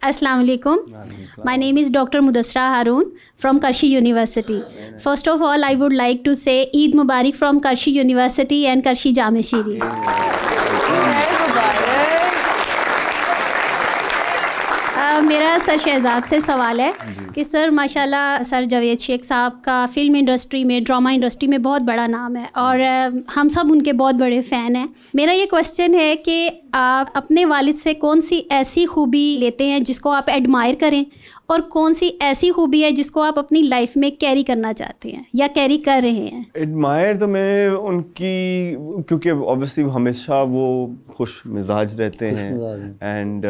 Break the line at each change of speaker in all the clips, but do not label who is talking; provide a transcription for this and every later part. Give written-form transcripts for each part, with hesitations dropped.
Assalamu alaikum. My name is Dr. Mudassra Haroon from Karshi University. First of all, I would like to say Eid Mubarak from Karshi University and Karshi Jame Shiri. मेरा sir Shahzad से सवाल है कि sir माशाल्लाह sir Javed Sheikh साहब का film industry में, drama industry में बहुत बड़ा नाम है और हम सब उनके बहुत बड़े फ़ैन हैं। मेरा ये क्वेश्चन है कि आप अपने वालिद से कौन सी ऐसी खूबी लेते हैं जिसको आप एडमायर करें और कौन सी ऐसी खूबी है जिसको आप अपनी लाइफ में कैरी करना चाहते हैं या कैरी कर रहे हैं?
एडमायर तो मैं उनकी, क्योंकि ऑब्वियसली हमेशा वो खुश मिजाज रहते हैं एंड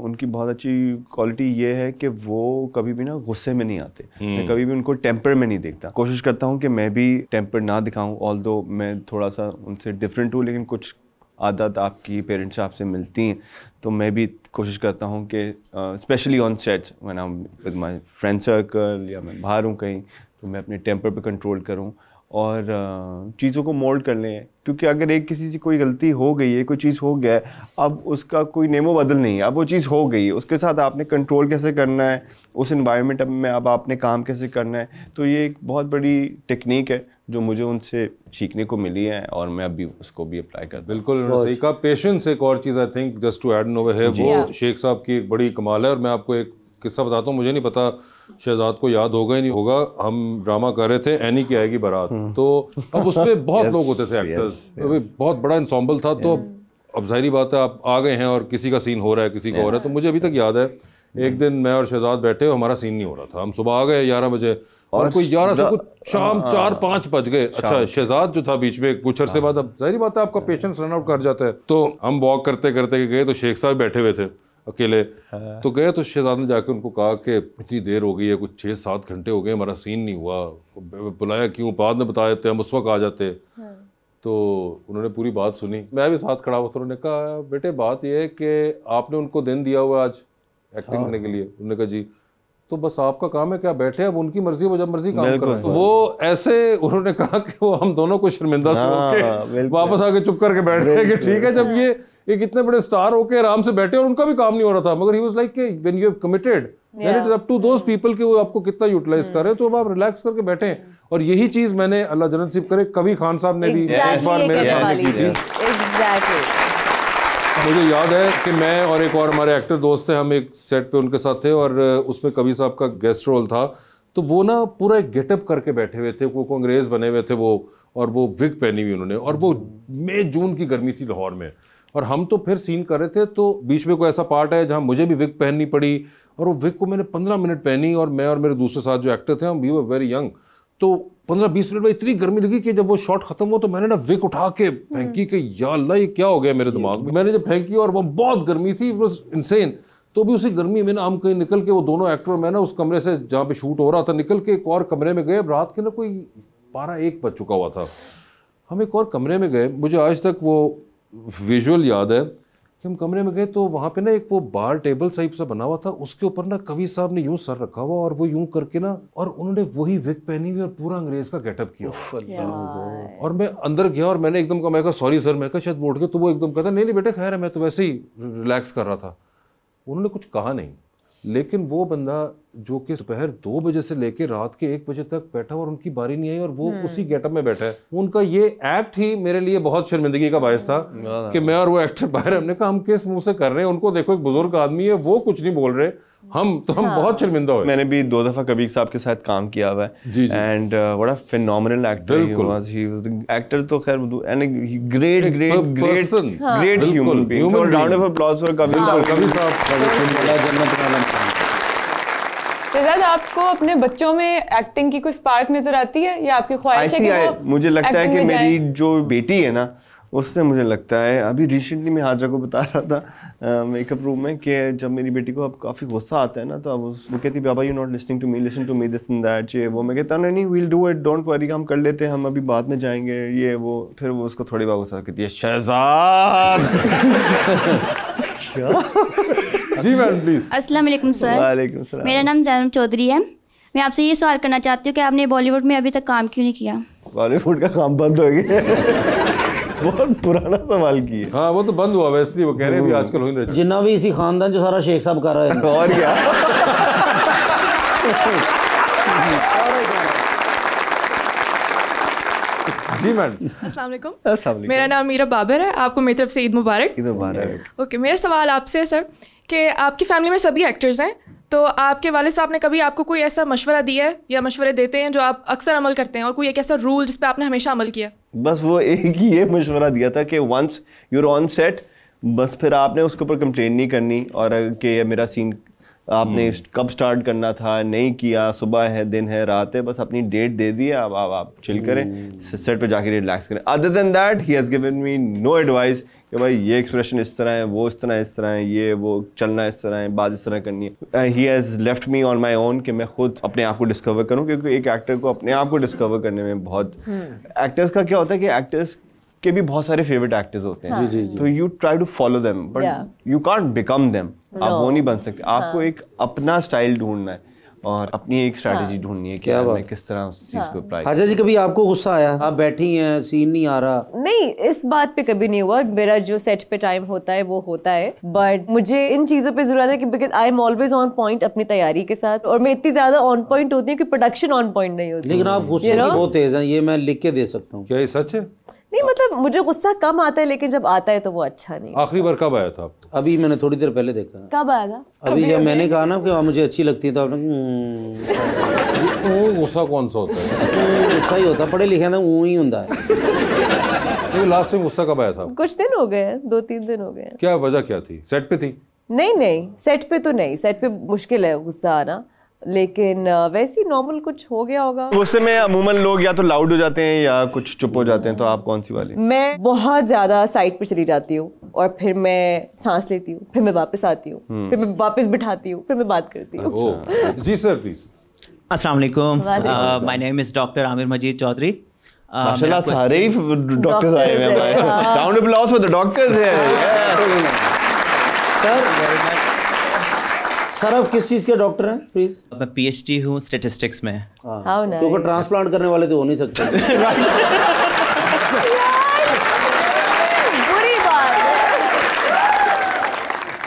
उनकी बहुत अच्छी क्वालिटी ये है कि वो कभी भी ना गुस्से में नहीं आते। मैं कभी भी उनको टेम्पर में नहीं देखता। कोशिश करता हूँ कि मैं भी टेम्पर ना दिखाऊँ, ऑल्दो मैं थोड़ा सा उनसे डिफरेंट हूँ, लेकिन कुछ आदत आपकी पेरेंट्स आपसे मिलती हैं तो मैं भी कोशिश करता हूँ कि specially on sets when I am with my friend circle या मैं बाहर हूँ कहीं, तो मैं अपने टेम्पर पे कंट्रोल करूँ और चीज़ों को मोल्ड कर लें। क्योंकि अगर एक किसी से कोई गलती हो गई है, कोई चीज़ हो गया है, अब उसका कोई नेमो बदल नहीं है, अब वो चीज़ हो गई है, उसके साथ आपने कंट्रोल कैसे करना है, उस इन्वायरमेंट में अब आपने काम कैसे करना है। तो ये एक बहुत बड़ी टेक्निक है जो मुझे उनसे सीखने को मिली है और मैं अभी उसको भी अप्लाई करता हूँ।
बिल्कुल सही कहा। पेशेंस एक और चीज़ I think just to add over है, वो शेख साहब की एक बड़ी कमाल है। और मैं आपको एक किस्सा बताता हूँ, मुझे नहीं पता शहजाद को याद होगा ही नहीं होगा। हम ड्रामा कर रहे थे एनी की आएगी बारात, तो अब उसमें बहुत लोग होते थे एक्टर्स, बहुत बड़ा इंसॉम्बल था। तो अब जाहिर बात है आप आ गए हैं और किसी का सीन हो रहा है, किसी का हो रहा है। तो मुझे अभी तक याद है एक दिन मैं और शहजाद बैठे, हमारा सीन नहीं हो रहा था। हम सुबह आ गए 11 बजे और कोई 11 से कुछ शाम 4-5 बज गए। अच्छा, शहजाद जो था बीच में कुछ अरसे बाद, अब जाहिर बात है आपका पेशेंस रन आउट कर जाता है। तो हम वॉक करते करते गए तो शेख साहब बैठे हुए थे अकेले। तो गए तो शहजाद ने जाके उनको कहा कि इतनी देर हो गई है, कुछ 6-7 घंटे हो गए, हमारा सीन नहीं हुआ, बुलाया क्यों, बाद में बता देते, हम उस वक्त आ जाते। तो उन्होंने पूरी बात सुनी, मैं भी साथ खड़ा हुआ था। उन्होंने कहा बेटे बात यह है कि आपने उनको दिन दिया हुआ आज एक्टिंग करने के लिए। उन्होंने कहा जी। तो बस आपका काम है क्या बैठे, अब उनकी मर्जी, वो जब मर्जी काम करें। वो ऐसे उन्होंने कहा कि वो हम दोनों को शर्मिंदा से होके वापस आके चुप करके बैठ गए कि ठीक है, जब ये एक इतने बड़े स्टार होके आराम से बैठे और उनका भी काम नहीं हो रहा था, मगर ही वाज लाइक कि when you have committed then it is up to those people कि वो आपको कितना यूटिलाइज कर रहे हैं। तो अब आप रिलैक्स करके बैठे। और यही चीज मैंने अल्लाह जन्नत नसीब करे कभी खान साहब ने भी एक बार मेरे सामने की थी। मुझे याद है कि मैं और एक और हमारे एक्टर दोस्त थे, हम एक सेट पे उनके साथ थे और उसमें कबीर साहब का गेस्ट रोल था। तो वो ना पूरा एक गेटअप करके बैठे हुए थे, वो अंग्रेज बने हुए थे वो, और वो विग पहनी हुई उन्होंने, और वो मई जून की गर्मी थी लाहौर में। और हम तो फिर सीन कर रहे थे, तो बीच में कोई ऐसा पार्ट है जहाँ मुझे भी विग पहननी पड़ी, और वो विग को मैंने 15 मिनट पहनी। और मैं और मेरे दूसरे साथ जो एक्टर थे, हम वी वर वेरी यंग, तो 15-20 मिनट में इतनी गर्मी लगी कि जब वो शॉट खत्म हुआ तो मैंने ना विग उठा के फेंकी कि या अल्लाह ये क्या हो गया मेरे दिमाग में। मैंने जब फेंकी और वो बहुत गर्मी थी, वो इनसेन। तो भी उसी गर्मी में ना हम कहीं निकल के, वो दोनों एक्टर और मैं ना उस कमरे से जहाँ पे शूट हो रहा था निकल के एक और कमरे में गए। अब रात के ना कोई 12-1 बज चुका हुआ था। हम एक और कमरे में गए, मुझे आज तक वो विजुअल याद है कि हम कमरे में गए तो वहाँ पे ना एक वो बार टेबल टाइप सा बना हुआ था, उसके ऊपर ना कवि साहब ने यूं सर रखा हुआ और वो यूं करके ना, और उन्होंने वही विग पहनी हुई और पूरा अंग्रेज का गेटअप किया। और मैं अंदर गया और मैंने एकदम कहा, मैं कहा सॉरी सर, मैं कहा शायद वो उठ के, तो वो एकदम कहता नहीं नहीं बेटे खैर है, मैं तो वैसे ही रिलैक्स कर रहा था। उन्होंने कुछ कहा नहीं, लेकिन वो बंदा जो कि दोपहर 2 बजे से लेके रात के 1 बजे तक बैठा और उनकी बारी नहीं आई और वो उसी गेटअप में बैठा है। उनका ये एक्ट ही मेरे लिए बहुत शर्मिंदगी का बायस था कि मैं और वो एक्टर बाहर, हमने कहा हम किस मुंह से कर रहे हैं, उनको देखो एक बुजुर्ग आदमी है, वो कुछ नहीं बोल रहे, हम बहुत शर्मिंदा हुए।
मैंने भी 2 दफा कबीर साहब के साथ काम किया हुआ है and what a phenomenal actor he was. He was actor तो खैर and great human being. So round of applause for Kabir साहब।
शहजाद, आपको अपने बच्चों में एक्टिंग की कोई स्पार्क नजर आती है या आपकी ख्वाहिश है कि वो
मुझे लगता है कि मेरी जो बेटी है ना, उसमें मुझे लगता है, अभी रिसेंटली मैं हाजरा को बता रहा था मेकअप रूम में कि जब मेरी बेटी को अब काफ़ी गुस्सा आता है ना, तो अब वो कहती बाबा you not listening to me, listen to me this and that, ये वो। मैं कहता नहीं नहीं will do it, don't worry, हम कर लेते हैं, हम अभी बाद में जाएंगे, ये वो। फिर वो उसको थोड़ी बार गुस्सा कहती है शहजाद।
जी मैडम प्लीज।
अस्सलाम वालेकुम सर।
वालेकुम सलाम।
मेरा नाम जैनब चौधरी है। मैं आपसे ये सवाल करना चाहती हूँ कि आपने बॉलीवुड में अभी तक काम क्यों नहीं किया?
बॉलीवुड का काम बंद हो गया। बहुत पुराना सवाल किए।
हाँ वो तो बंद हुआ वैसे, इसलिए वो कह रहे हैं भी आजकल हो ही नहीं रही।
जिन्ना भी इसी खानदान जो सारा शेख साहब कर रहे हैं।
और क्या।
जी मैडम।
अस्सलाम वालेकुम। मेरा नाम मीरा बाबर है। आपको मेरी तरफ से ईद मुबारक।
ईद मुबारक।
ओके, मेरा सवाल आपसे है सर कि आपकी फैमिली में सभी एक्टर्स हैं, तो आपके वालिद साहब ने कभी आपको कोई ऐसा मशवरा दिया है या मशवरे देते हैं जो आप अक्सर अमल करते हैं, और कोई एक ऐसा रूल जिस पे आपने हमेशा अमल किया?
बस वो एक ही ये मशवरा दिया था कि वंस यूर ऑन सेट, बस फिर आपने उसके ऊपर कंप्लेन नहीं करनी, और कि मेरा सीन आपने कब स्टार्ट करना था नहीं किया, सुबह है दिन है रात है, बस अपनी डेट दे दी है, अब आप चिल करें, सेट पे जाके रिलैक्स करें। Other than that he has given me know advice कि भाई ये एक्सप्रेशन इस तरह है, वो इस तरह है, ये वो चलना इस तरह है, बात इस तरह करनी है। He has left me on my own कि मैं खुद अपने आप को डिस्कवर करूँ, क्योंकि एक एक्टर को अपने आप को डिस्कवर करने में बहुत एक्टर्स का क्या होता है कि एक्टर्स के भी बहुत सारे फेवरेट एक्टर्स होते हैं, तो you try to follow them but you can't become them. आप वो नहीं बन सकते, आपको एक अपना स्टाइल ढूंढना है और अपनी एक स्ट्रैटेजी ढूंढनी है कि मैं किस तरह उस चीज को अप्लाई।
अच्छा जी, कभी आपको गुस्सा आया, आप बैठी हैं सीन नहीं आ रहा?
नहीं, इस बात पे कभी नहीं हुआ। मेरा जो सेट पे टाइम होता है वो होता है, बट मुझे इन चीज़ों पे ज़रूरत है कि because I am always on point अपनी तैयारी के साथ, और मैं इतनी ज़्यादा ऑन पॉइंट होती हूँ कि प्रोडक्शन ऑन पॉइंट नहीं होती।
लेकिन आप गुस्से की बहुत तेज हैं, ये मैं लिख के दे सकता हूँ।
क्या ये सच है?
नहीं, मतलब मुझे गुस्सा कम आता है, लेकिन जब आता है तो वो अच्छा नहीं।
आखिरी बार कब आया था?
अभी मैंने थोड़ी देर पहले देखा।
कब आया था?
अभी जब मैंने कहा ना कि आप मुझे अच्छी लगती है तो आपने
वो गुस्सा कौन सा होता है?
अच्छा ही होता, पढ़े लिखे ना ऊँ ही होता है।
तो लास्ट टाइम गुस्सा कब आया था?
कुछ दिन हो गए हैं, 2-3 दिन हो गए हैं।
क्या वजह क्या थी? सेट पे थी?
नहीं, सेट पे तो नहीं, सेट पे मुश्किल है गुस्सा आना, लेकिन वैसे ही नॉर्मल कुछ हो गया होगा।
गुस्से में अमूमन लोग या तो लाउड हो जाते हैं या कुछ चुप हो जाते हैं, तो आप कौन सी वाली?
मैं बहुत ज्यादा साइड पे चली जाती हूँ, और फिर मैं सांस लेती हूँ, फिर मैं वापस आती हूँ, फिर मैं वापस बिठाती हूँ, फिर मैं बात करती हूँ।
जी सर प्लीज।
अस्सलाम वालेकुम, my name is doctor Aamir Majeed Chaudhry.
माशाल्लाह सारे ही डॉक्टर्स आए हुए हैं। Round of applause for the doctors है।
सर आप किस चीज़ के डॉक्टर हैं प्लीज?
मैं पीएचडी हूँ स्टैटिस्टिक्स में।
क्योंकि ट्रांसप्लांट करने वाले तो हो नहीं सकते।
बुरी बात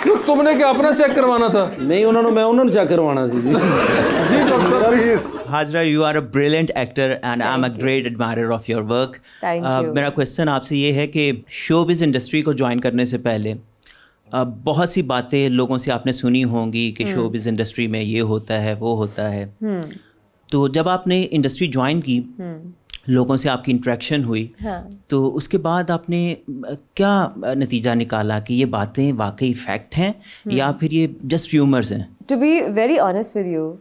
क्यों, तुमने क्या अपना चेक करवाना था?
नहीं, मैं उन्होंने चेक करवाना थी।
जी doctor please.
Hajra, you are a brilliant actor and I am a great admirer of your work. मेरा क्वेश्चन आपसे ये है कि शोबिज़ इंडस्ट्री को ज्वाइन करने से पहले बहुत सी बातें लोगों से आपने सुनी होंगी कि शोबिज़ इंडस्ट्री में ये होता है वो होता है, तो जब आपने इंडस्ट्री ज्वाइन की, लोगों से आपकी इंटरेक्शन हुई, तो उसके बाद आपने क्या नतीजा निकाला कि ये बातें वाकई फैक्ट हैं या फिर ये जस्ट र्यूमर्स हैं?
To be very honest with you,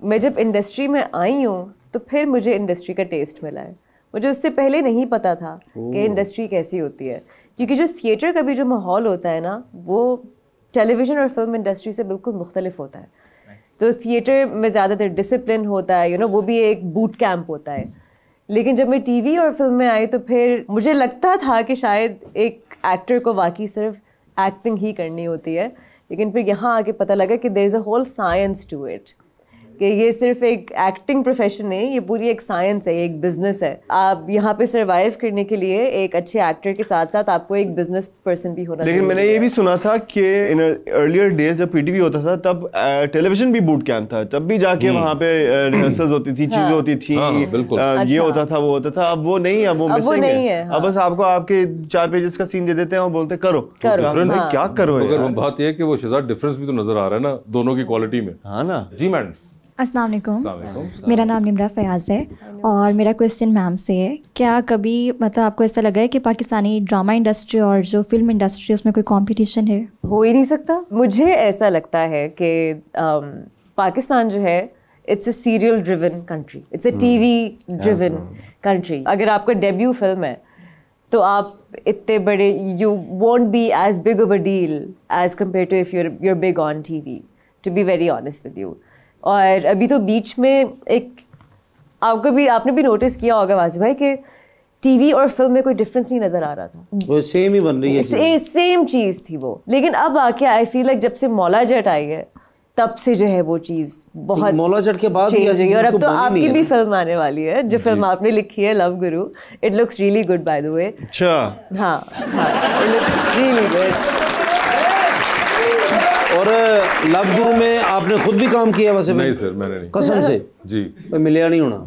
मैं जब इंडस्ट्री में आई हूँ तो फिर मुझे इंडस्ट्री का टेस्ट मिला है। मुझे उससे पहले नहीं पता था कि इंडस्ट्री कैसी होती है, क्योंकि जो थिएटर का भी जो माहौल होता है ना, वो टेलीविज़न और फिल्म इंडस्ट्री से बिल्कुल मुख्तलिफ होता है। तो थिएटर में ज़्यादातर डिसिप्लिन होता है, वो भी एक बूट कैंप होता है। लेकिन जब मैं टीवी और फिल्म में आई तो फिर मुझे लगता था कि शायद एक एक्टर को वाकई सिर्फ एक्टिंग ही करनी होती है, लेकिन फिर यहाँ आके पता लगा कि there is a whole science to it, कि ये सिर्फ एक एक्टिंग प्रोफेशन नहीं, ये पूरी एक साइंस है, एक बिजनेस है। आप यहाँ पे सर्वाइव करने के लिए एक अच्छे एक्टर के साथ साथ आपको एक बिजनेस पर्सन भी होना चाहिए।
लेकिन मैंने ये भी सुना था कि इन अर्लियर डेज जब पीटीवी होता था तब टेलीविजन भी बूट कैंप था, तब भी जाके वहाँ पे रिहर्सल्स होती थी, चीजें होती थी, ये होता था वो होता था। अब वो नहीं है, अब वो मिसिंग है। अब बस आपको आपके 4 पेजेस का सीन दे देते हैं और बोलते करो। क्या करो?
अगर बात ये है कि वो शिजात डिफरेंस भी तो नजर आ रहा है ना दोनों की क्वालिटी में।
हाँ ना
जी मैडम।
अस्सलाम वालेकुम, मेरा नाम निम्रा फयाज है और मेरा क्वेश्चन मैम से है, क्या कभी मतलब आपको ऐसा लगा है कि पाकिस्तानी ड्रामा इंडस्ट्री और जो फिल्म इंडस्ट्री उसमें कोई कंपटीशन है?
हो ही नहीं सकता। मुझे ऐसा लगता है कि पाकिस्तान जो है, it's a serial driven country, it's a TV driven country. अगर आपका डेब्यू फिल्म है तो आप इतने बड़े, you won't be as big of a deal as compared to if you're big on TV, to be very honest with you. और अभी तो बीच में एक आपने भी नोटिस किया होगा वाजिब भाई कि टीवी और फिल्म में कोई डिफरेंस नहीं नजर आ रहा था,
वो सेम ही बन रही है,
सेम चीज़ थी वो। लेकिन अब आके आई फील लाइक जब से मौला जट आई है तब से जो है वो चीज़ बहुत
मौला चढ़ के बाद
change हुई। और अब तो आपकी भी फिल्म आने वाली है, जो फिल्म आपने लिखी है love Guru. It looks really good by the way.
अच्छा।
हाँ हाँ, इट लुक्स रियली गुड।
और लव गुरु में आपने खुद भी काम किया वैसे?
नहीं सर, मैंने नहीं।
कसम से?
जी।
मिलिया नहीं होना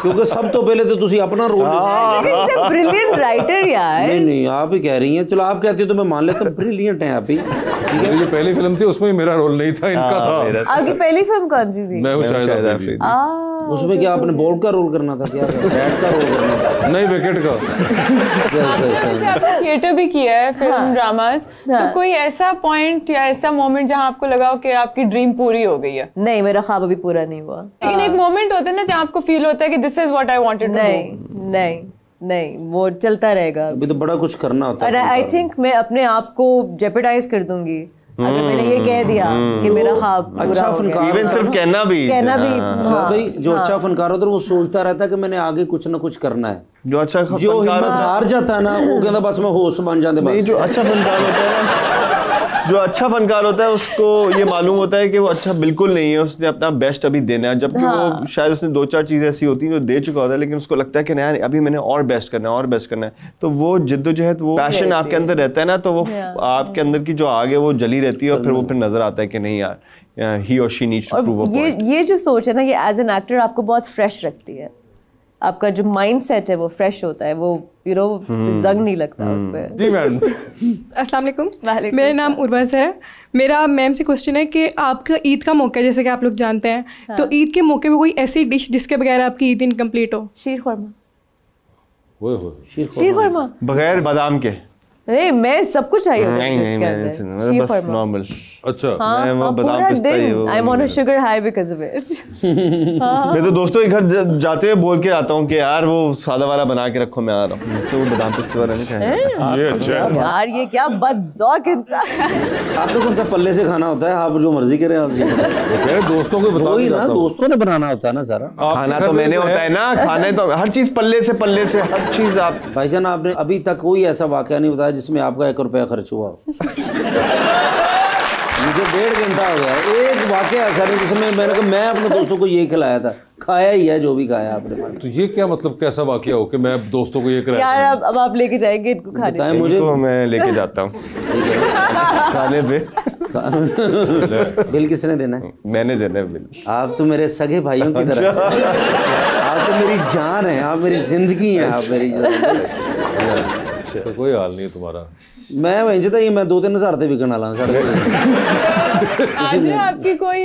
क्योंकि सब तो पहले तो तुसी अपना रोल
ब्रिलियंट राइटर यार।
नहीं आप ही कह रही हैं, चलो आप कहती हो तो मैं मान लेता हूँ, ब्रिलियंट हैं आप ही। ठीक है,
जो पहली फिल्म थी उसमें मेरा रोल नहीं था, इनका था।
आपकी पहली फिल्म कौन सी थी?
मैं हूँ शाहिद अफरीदी।
उसमें क्या आपने बॉल का रोल करना था, क्या बैट का रोल करना था?
नहीं, विकेट का।
आपने थिएटर भी किया है, फिल्म ड्रामास, तो कोई ऐसा पॉइंट या ऐसा मोमेंट जहाँ आपको लगा हो कि आपकी ड्रीम पूरी हो गई है?
नहीं, मेरा ख्वाब अभी पूरा नहीं हुआ।
लेकिन एक मोमेंट होता है ना जहाँ आपको फील होता है कि this is what I wanted to do.
नहीं, वो चलता रहेगा।
अभी तो बड़ा कुछ करना होता है।
आई थिंक मैं अपने आप को जेपरडाइज कर दूंगी अगर मैंने ये कह दिया कि मेरा ख्वाब
अच्छा फनकार,
इवन सिर्फ कहना भी
भाई जो अच्छा फनकार होता है वो सोचता रहता है कि मैंने आगे कुछ ना कुछ करना है।
जो अच्छा
जो हिम्मत हार जाता है ना, वो कहता बस मैं होश बन जाते बस।
जो अच्छा फनकार होता है ना, जो अच्छा फनकार होता है उसको ये मालूम होता है कि वो अच्छा बिल्कुल नहीं है, उसने अपना बेस्ट अभी देना है, जबकि वो शायद उसने 2-4 चीज़ें ऐसी होती हैं जो दे चुका होता है, लेकिन उसको लगता है कि नहीं अभी मैंने और बेस्ट करना है और बेस्ट करना है। तो वो जिद्दोजहद, वो पैशन आपके अंदर रहता है ना, तो वो आपके अंदर की जो आग है वो जली रहती है, और फिर वो फिर नजर आता है कि नहीं यार ही और she needs to prove a point.
ये जो सोच है ना, ये एज एन एक्टर आपको बहुत फ्रेश रखती है। आपका जो माइंडसेट है वो फ्रेश होता है, वो जंग नहीं लगता उस पे।
जी मैम।
अस्सलाम वालेकुम, मेरा नाम उर्वस है। मेरा मैम से क्वेश्चन है कि आपका ईद का मौका है, जैसे कि आप लोग जानते हैं, तो ईद के मौके पे कोई ऐसी डिश जिसके बगैर आपकी ईद इनकम्प्लीट हो?
शीर खुरमा।
शीर
खुरमा
बगैर बादाम के?
नहीं, मैं सब कुछ चाहिए होता है इसके अंदर।
बस नॉर्मल।
अच्छा।
मैं वो बादाम पिस्ता ही वो।
I am on a sugar high because of it.
मैं तो दोस्तों के घर जाते हुए बोल के आता हूँ कि यार वो सादा वाला बना के रखो, मैं आ रहा हूँ, तो वो बादाम पिस्ते वाला नहीं खाएगा।
ये अच्छा
यार, ये क्या बदज़ौक़ इंसान।
आपने कौन सा पल्ले से खाना होता है? आप जो मर्जी करें आप।
दोस्तों को बता
वही ना, दोस्तों ने बनाना होता है ना सारा
खाना, तो मैंने होता है ना, खाने तो हर चीज पल्ले से हर चीज। आप
भाईजान आपने अभी तक कोई ऐसा वाकया नहीं बताया जिसमें आपका 1 रुपया खर्च हुआ? मुझे 1.5 घंटा हो गया, एक वाकया ऐसा नहीं जिसमें मैंने कहा मैं अपने दोस्तों को ये खिलाया था, खाया ही है जो भी खाया आपने।
तो ये क्या मतलब, कैसा वाकया हो कि मैं दोस्तों को ये खिलाया?
यार अब आप लेके जाएंगे इनको खाने?
बताएं मुझे।
तो मैं लेके जाता हूँ खाने पे।
बिल किसने देना है?
मैंने देना है बिल।
आप तो मेरे सगे भाइयों की तरह, आप तो मेरी जान है, आप मेरी जिंदगी है, आप मेरी
तो कोई हाल नहीं है तुम्हारा।
मैं वहीं था, ये मैं 2-3 हज़ार से बिकने वाला।
आज आपकी कोई